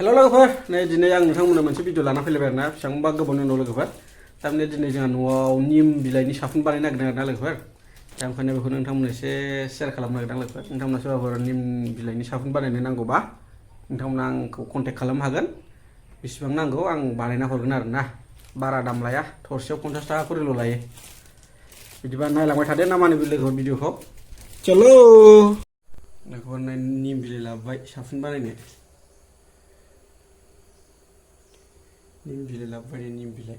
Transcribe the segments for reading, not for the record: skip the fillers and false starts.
हेल' लोगोफोर नै दिनै आं नोंथांमोननो मोनसे भिडिअ लाना फैलायबाय आरोना बेसेबांबा गोबावनि उनाव लोगोफोर थारमाने दिनै जोंहा न'आव निम बिलाइनि साफुन बानायनो नागिरदों आरोना लोगोफोर दा ओंखायनो बेखौ नोंथांमोननो एसे शेयार खालामनो नागिरदों लोगोफोर नोंथांमोना सोरबाफोर निम बिलाइनि साफुन बानायनो नांगौबा नोंथांमोना आंखौ कन्टेक्ट खालामनो हागोन बेसेबां नांगौ आं बानायना हरगोन आरोना बारा दाम लाया थरसेयाव 50 थाखा खरिल' लायो बिदिबा नायलांबाय थादो ना मा होनो लोगोफोर भिडिअखौ चलो लोगोफोर निम बिलाइ लाबोबाय साफुन बानायनो निम बिलाइ लाबोबाय निम बिलाइ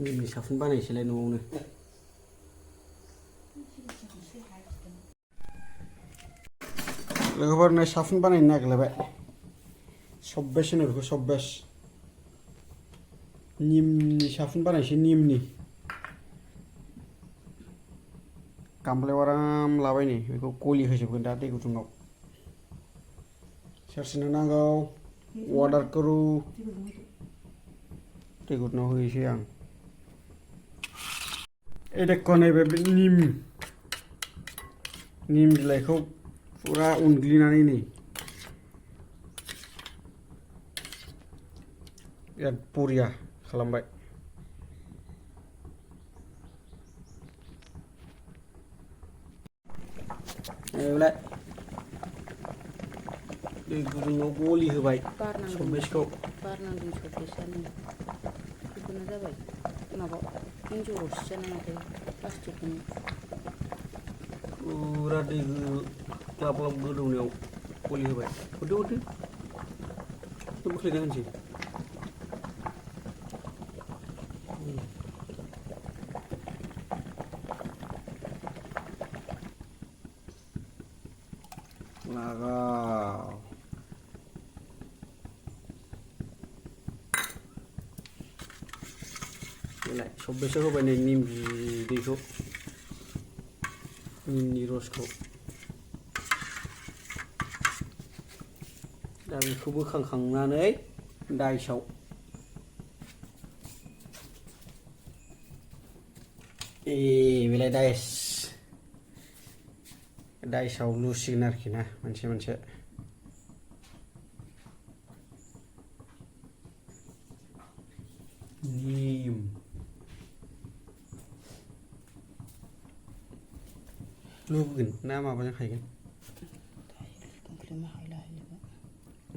निमनि साफुन बानायसैलाय न'आवनो लोगोफोर नै साफुन बानायनो नागिरलायबाय सब्बेस होनो बेखौ सब्बेस निमनि साफुन बानायसै निमनि गामलायाव आराम लाबाय नै बेखौ गलि होजोबगोन दा दै गुदुङाव सेरसेनो नांगौ वाटार करू दै गुदुङाव होयोसै आं देखो नैबे निम बिलाइखौ फुरा उनग्लिनानै नै बिराद बरिया खालामबाय एलाय दै गुदुङाव गलि होबाय सब्बेसखौ बारनांदों सब्बेसानो बेखौनो जाबाय माबा इन्जुरावसो जानाय माथो प्लास्टिकनि फुरा दै ग्लाब ग्लाब गोदौनायाव गलि होबाय हरदो बोख्लायना होनोसै लागाव बेलाय सब्बेसो होबाय नै निम बिदैखौ निमनि रसखौ दा बेखौ बोखांखांनानै दाइसआव बेलाय दाइसआव लुसिगोन आरोखि ना मोनसे मोनसे निम लुगोन ना माबाजों हायगोन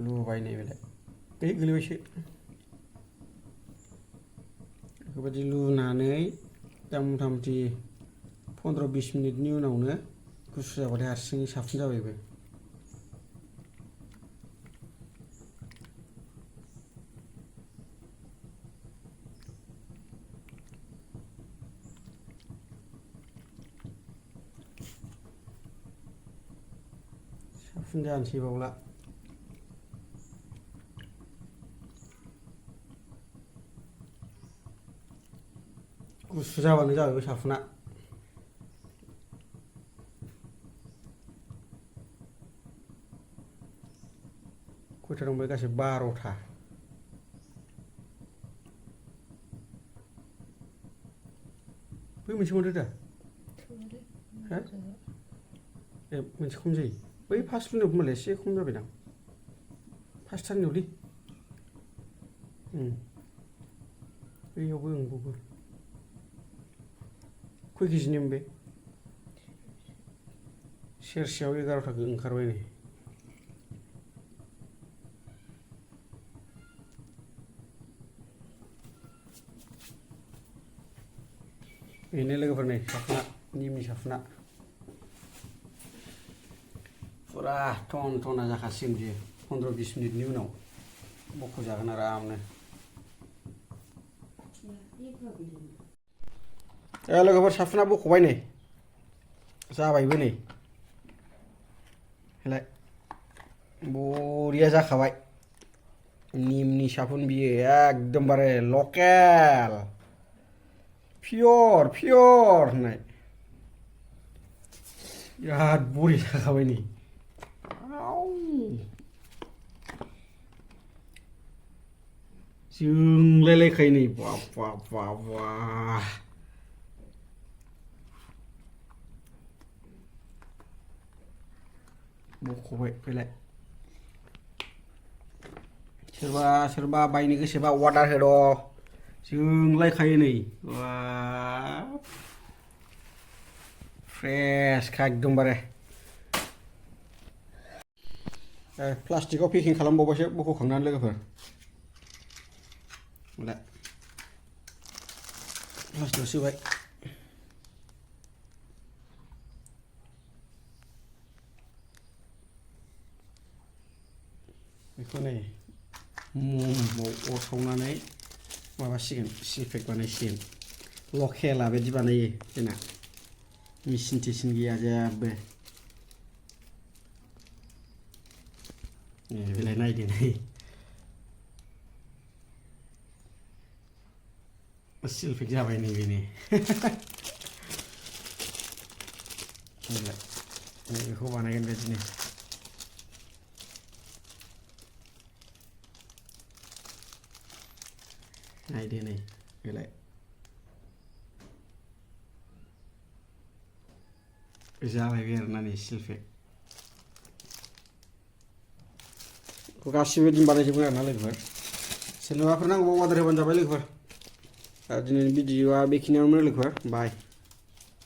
लुबाय नै बेलाय गोलैबायसो बेफोरबायदि लुनानै दा मथा मथि 15-20 मिनिटनि उनावनो गुसु जाबाथाय हारसिङै साफुन जाबायबो साफुन जानोसै बावला गुसु जाबानो जाबाय बे साफुना खयथा दंबाय गासै 12था बै मोनसे मोनदो दा हा ए मोनसे खम जायो बै फार्स्ट लुनायाव होमबालाय एसे खम जाबायदां फार्स्टथारनियाव लै बैयावबो बावबो खय केजिनि बे सेरसेयाव 11 थाखा ओंखारबाय नै बेनो लोगोफोर नै साफुना निमनि साफुना फुरा टना जाखासिगोन बियो 15-20 मिनिटनि उनाव बख'जागोन आरामनो लोगोफोर साफुना बख'बाय नै जाबायबो नै हेलाय बरिया जाखाबाय निमनि साफुन बियो एकदमबारे लकेल पियर होननाय बिराद बरिया जाखाबाय नै जोंलायलायखायो नै बा बख'बाय फैलाय सोरबा सोरबा बायनो गोसोबा अर्डार होद' जोंलायखायो नै फ्रेसखा एकदमबारे प्लास्टिकआव पेकिं खालामबावबायसो बख'खांनानै लोगोफोर प्लास्टिकआव सोबाय बेखौ नै ममाव अर सावनानै माबासिगोन सिलपेक बानायसिगोन लकेला बायदि बानायो जोंना मेचिन टिचिन गैया जेबो बेलाय नायदो नै सिलपेक जाबाय नै बेनो बेखौ बानायगोन बिदिनो नायदो नै बेलाय जालायबाय आरोना नै सिलपेक गासिबो दिन बानायजोबगोन आरोना लोगोफोर सोरनोबाफोर नांगौबा अर्डार होबानो जाबाय लोगोफोर दिनैनि भिडिअआ बेखिनियावनो लोगोफोर बाय